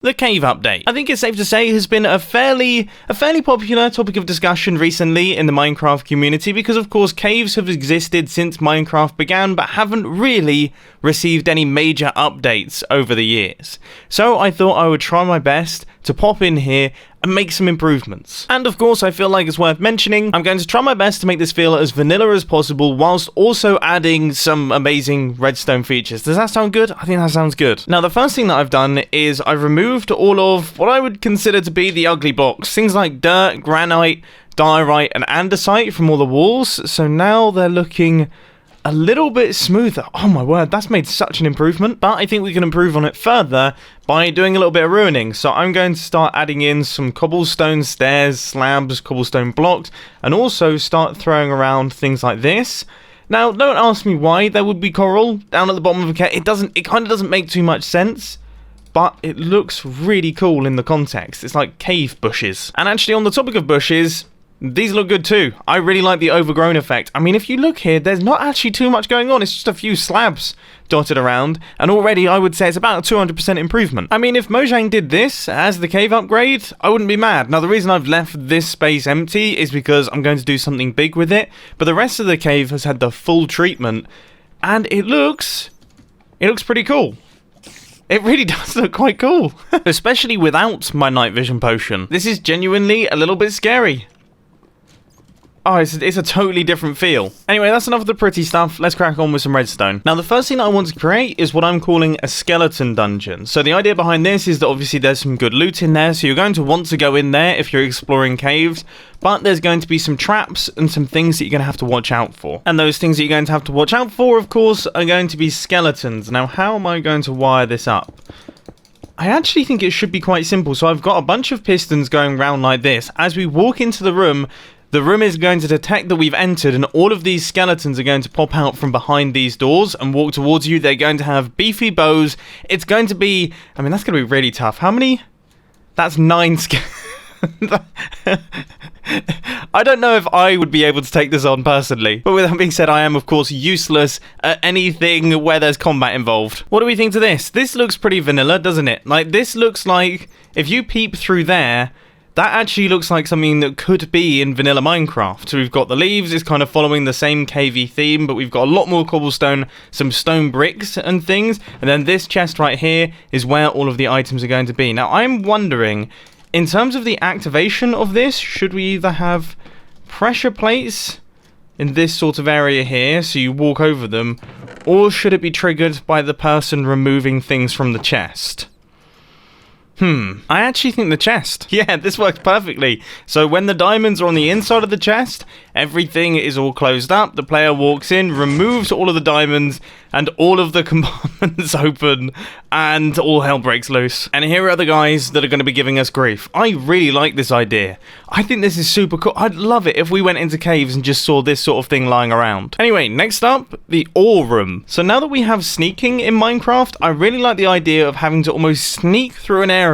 The cave update, I think it's safe to say, has been a fairly popular topic of discussion recently in the Minecraft community because, of course, caves have existed since Minecraft began but haven't really received any major updates over the years. So I thought I would try my best to pop in here and make some improvements. And of course, I feel like it's worth mentioning, I'm going to try my best to make this feel as vanilla as possible whilst also adding some amazing redstone features. Does that sound good? I think that sounds good. Now, the first thing that I've done is I've removed all of what I would consider to be the ugly blocks. Things like dirt, granite, diorite, and andesite from all the walls. So now they're looking a little bit smoother. Oh my word, that's made such an improvement. But I think we can improve on it further by doing a little bit of ruining. So I'm going to start adding in some cobblestone stairs, slabs, cobblestone blocks, and also start throwing around things like this. Now, don't ask me why there would be coral down at the bottom of a cave. It kind of doesn't make too much sense, but it looks really cool in the context. It's like cave bushes. And actually, on the topic of bushes, these look good too. I really like the overgrown effect. I mean, if you look here, there's not actually too much going on. It's just a few slabs dotted around, and already I would say it's about a 200% improvement. I mean, if Mojang did this as the cave upgrade, I wouldn't be mad. Now, the reason I've left this space empty is because I'm going to do something big with it, but the rest of the cave has had the full treatment, and it looks pretty cool. It really does look quite cool, especially without my night vision potion. This is genuinely a little bit scary. Oh, it's a totally different feel. Anyway, that's enough of the pretty stuff. Let's crack on with some redstone. Now, the first thing that I want to create is what I'm calling a skeleton dungeon. So the idea behind this is that obviously there's some good loot in there, so you're going to want to go in there if you're exploring caves, but there's going to be some traps and some things that you're going to have to watch out for. And those things that you're going to have to watch out for, of course, are going to be skeletons. Now, how am I going to wire this up? I actually think it should be quite simple. So I've got a bunch of pistons going round like this. As we walk into the room is going to detect that we've entered, and all of these skeletons are going to pop out from behind these doors and walk towards you. They're going to have beefy bows. It's going to be, I mean, that's going to be really tough. How many? That's 9 I don't know if I would be able to take this on personally, but with that being said, I am of course useless at anything where there's combat involved. What do we think to this? This looks pretty vanilla, doesn't it? Like, this looks like, if you peep through there, that actually looks like something that could be in vanilla Minecraft. So we've got the leaves, it's kind of following the same cavey theme, but we've got a lot more cobblestone, some stone bricks and things, and then this chest right here is where all of the items are going to be. Now, I'm wondering, in terms of the activation of this, should we either have pressure plates in this sort of area here, so you walk over them, or should it be triggered by the person removing things from the chest? I actually think the chest. Yeah, this works perfectly. So when the diamonds are on the inside of the chest, everything is all closed up. The player walks in, removes all of the diamonds, and all of the compartments open, and all hell breaks loose. And here are the guys that are going to be giving us grief. I really like this idea. I think this is super cool. I'd love it if we went into caves and just saw this sort of thing lying around. Anyway, next up, the ore room. So now that we have sneaking in Minecraft, I really like the idea of having to almost sneak through an area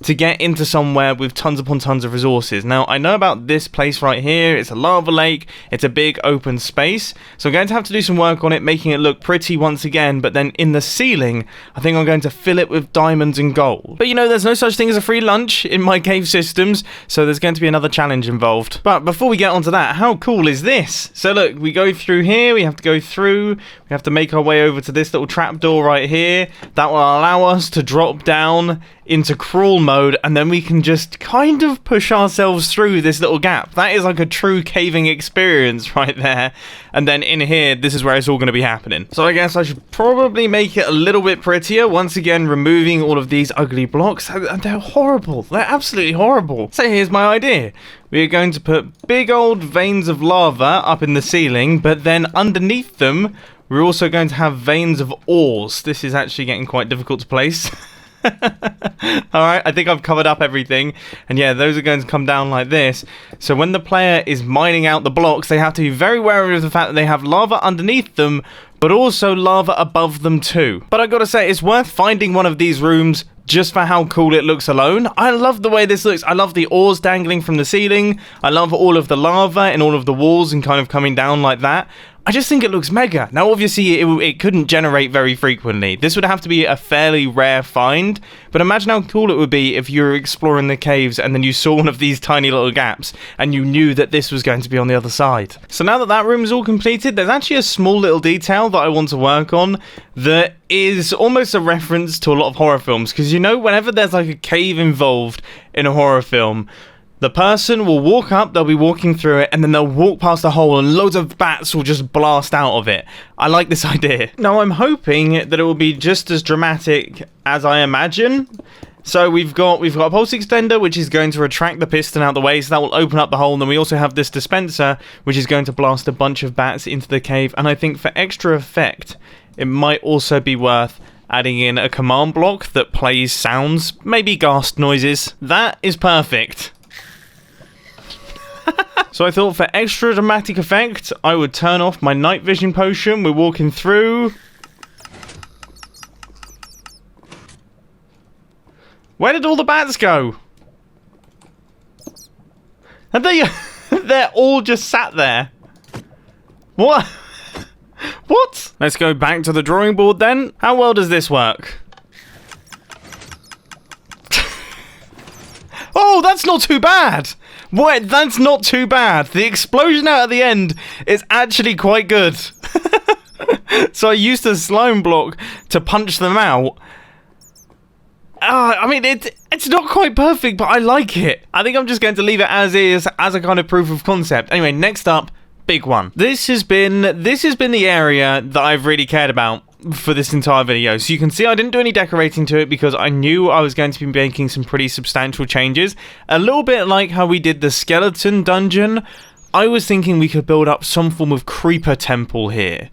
to get into somewhere with tons upon tons of resources. Now, I know about this place right here. It's a lava lake. It's a big open space. So I'm going to have to do some work on it, making it look pretty once again. But then in the ceiling, I think I'm going to fill it with diamonds and gold. But you know, there's no such thing as a free lunch in my cave systems. So there's going to be another challenge involved. But before we get onto that, how cool is this? So look, we go through here. We have to go through. We have to make our way over to this little trapdoor right here. That will allow us to drop down into crawl mode, and then we can just kind of push ourselves through this little gap. That is like a true caving experience right there. And then in here, this is where it's all going to be happening. So I guess I should probably make it a little bit prettier. Once again, removing all of these ugly blocks. They're horrible. They're absolutely horrible. So here's my idea. We are going to put big old veins of lava up in the ceiling, but then underneath them, we're also going to have veins of ores. This is actually getting quite difficult to place. Alright, I think I've covered up everything. And yeah, those are going to come down like this. So when the player is mining out the blocks, they have to be very wary of the fact that they have lava underneath them, but also lava above them too. But I gotta say, it's worth finding one of these rooms just for how cool it looks alone. I love the way this looks. I love the ores dangling from the ceiling. I love all of the lava and all of the walls and kind of coming down like that. I just think it looks mega. Now, obviously, it couldn't generate very frequently. This would have to be a fairly rare find, but imagine how cool it would be if you were exploring the caves and then you saw one of these tiny little gaps and you knew that this was going to be on the other side. So now that that room is all completed, there's actually a small little detail that I want to work on that is almost a reference to a lot of horror films, because you know, whenever there's like a cave involved in a horror film, the person will walk up, they'll be walking through it, and then they'll walk past the hole and loads of bats will just blast out of it. I like this idea. Now, I'm hoping that it will be just as dramatic as I imagine. So we've got a pulse extender, which is going to retract the piston out the way, so that will open up the hole, and then we also have this dispenser, which is going to blast a bunch of bats into the cave. And I think for extra effect, it might also be worth adding in a command block that plays sounds, maybe ghast noises. That is perfect. So I thought for extra dramatic effect, I would turn off my night vision potion. We're walking through. Where did all the bats go? And they're all just sat there. What? What? Let's go back to the drawing board then. How well does this work? Oh, that's not too bad. Wait, that's not too bad. The explosion out at the end is actually quite good. So I used a slime block to punch them out. I mean, it's not quite perfect, but I like it. I think I'm just going to leave it as is, as a kind of proof of concept. Anyway, next up, big one. This has been the area that I've really cared about for this entire video. So you can see I didn't do any decorating to it because I knew I was going to be making some pretty substantial changes. A little bit like how we did the skeleton dungeon, I was thinking we could build up some form of creeper temple here.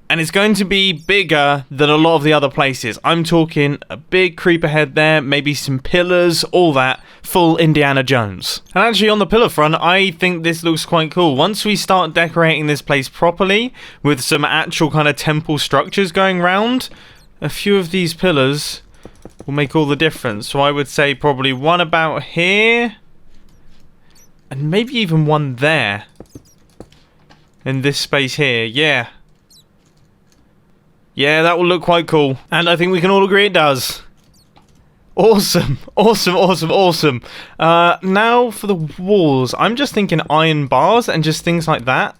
And it's going to be bigger than a lot of the other places. I'm talking a big creeper head there, maybe some pillars, all that. Full Indiana Jones. And actually on the pillar front, I think this looks quite cool. Once we start decorating this place properly, with some actual kind of temple structures going round, a few of these pillars will make all the difference. So I would say probably one about here, and maybe even one there. In this space here, yeah. Yeah, that will look quite cool. And I think we can all agree it does. Awesome. Awesome, awesome, awesome. Now for the walls. I'm just thinking iron bars and just things like that.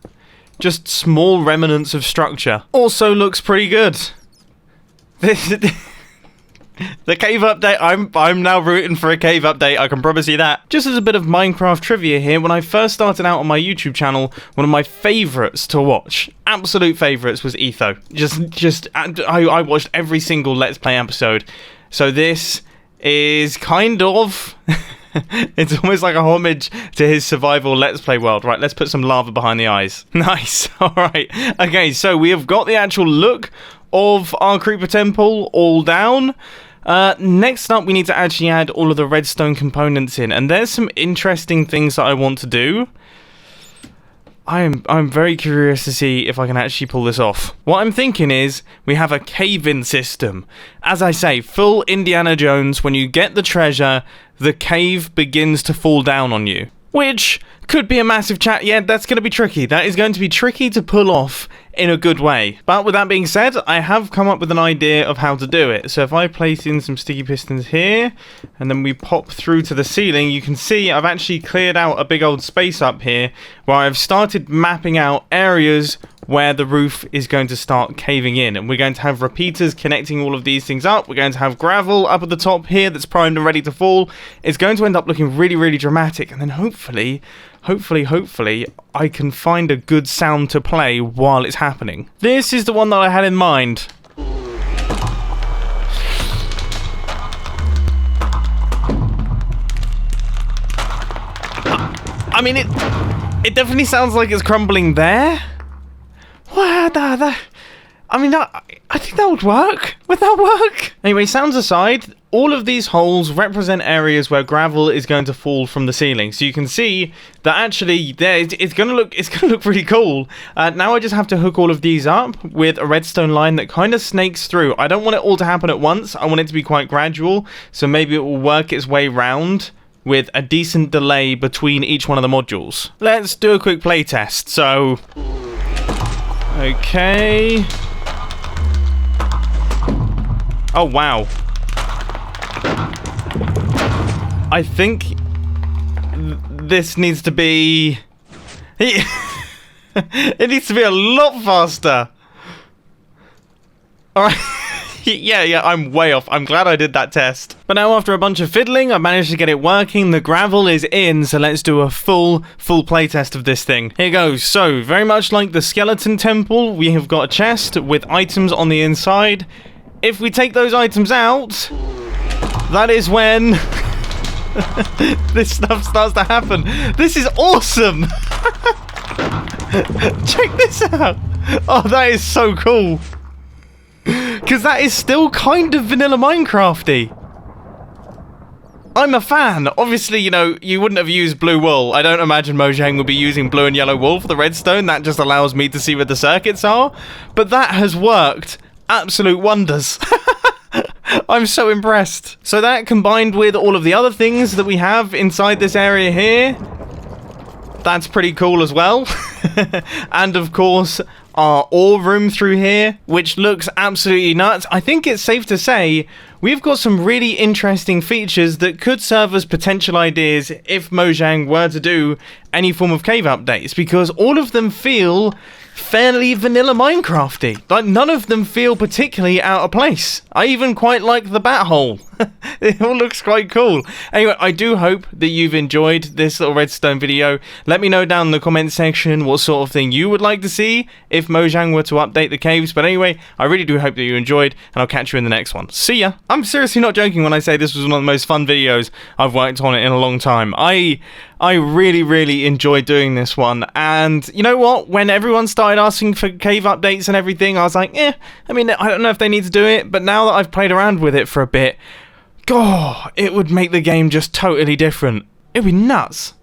Just small remnants of structure. Also looks pretty good. The cave update, I'm now rooting for a cave update, I can promise you that. Just as a bit of Minecraft trivia here, when I first started out on my YouTube channel, one of my favourites to watch, absolute favourites, was Etho. I watched every single Let's Play episode. So this is kind of... it's almost like a homage to his survival Let's Play world. Right, let's put some lava behind the eyes. Nice, alright. Okay, so we have got the actual look of our creeper temple all down. Next up, we need to actually add all of the redstone components in, and there's some interesting things that I want to do. I'm very curious to see if I can actually pull this off. What I'm thinking is we have a cave-in system. As I say, full Indiana Jones. When you get the treasure, the cave begins to fall down on you, which could be a massive chat. Yeah, that's going to be tricky. That is going to be tricky to pull off in a good way. But with that being said, I have come up with an idea of how to do it. So if I place in some sticky pistons here, and then we pop through to the ceiling, you can see I've actually cleared out a big old space up here where I've started mapping out areas where the roof is going to start caving in, and we're going to have repeaters connecting all of these things up. We're going to have gravel up at the top here that's primed and ready to fall. It's going to end up looking really, really dramatic, and then hopefully I can find a good sound to play while it's happening. This is the one that I had in mind. I mean, it definitely sounds like it's crumbling there. What? I mean, I think that would work. Would that work? Anyway, sounds aside, all of these holes represent areas where gravel is going to fall from the ceiling. So you can see that actually there it's going to look pretty cool. Now I just have to hook all of these up with a redstone line that kind of snakes through. I don't want it all to happen at once. I want it to be quite gradual. So maybe it will work its way round with a decent delay between each one of the modules. Let's do a quick play test. So Okay. Oh, wow. I think this needs to be... It needs to be a lot faster. Alright. Yeah, I'm way off. I'm glad I did that test. But now after a bunch of fiddling, I managed to get it working. The gravel is in, so let's do a full playtest of this thing. Here goes. So, very much like the skeleton temple, we have got a chest with items on the inside. If we take those items out, that is when this stuff starts to happen. This is awesome! Check this out! Oh, that is so cool! Because that is still kind of vanilla Minecrafty. I'm a fan. Obviously, you know, you wouldn't have used blue wool. I don't imagine Mojang would be using blue and yellow wool for the redstone. That just allows me to see where the circuits are. But that has worked. Absolute wonders. I'm so impressed. So that combined with all of the other things that we have inside this area here, that's pretty cool as well. And of course, our ore room through here, which looks absolutely nuts. I think it's safe to say we've got some really interesting features that could serve as potential ideas if Mojang were to do any form of cave updates, because all of them feel fairly vanilla Minecrafty. Like, none of them feel particularly out of place. I even quite like the bat hole. It all looks quite cool. Anyway, I do hope that you've enjoyed this little redstone video. Let me know down in the comment section what sort of thing you would like to see if Mojang were to update the caves. But anyway, I really do hope that you enjoyed, and I'll catch you in the next one. See ya! I'm seriously not joking when I say this was one of the most fun videos I've worked on in a long time. I really enjoyed doing this one, and you know what? When everyone started asking for cave updates and everything, I was like, I mean, I don't know if they need to do it, but now that I've played around with it for a bit, God, it would make the game just totally different. It'd be nuts.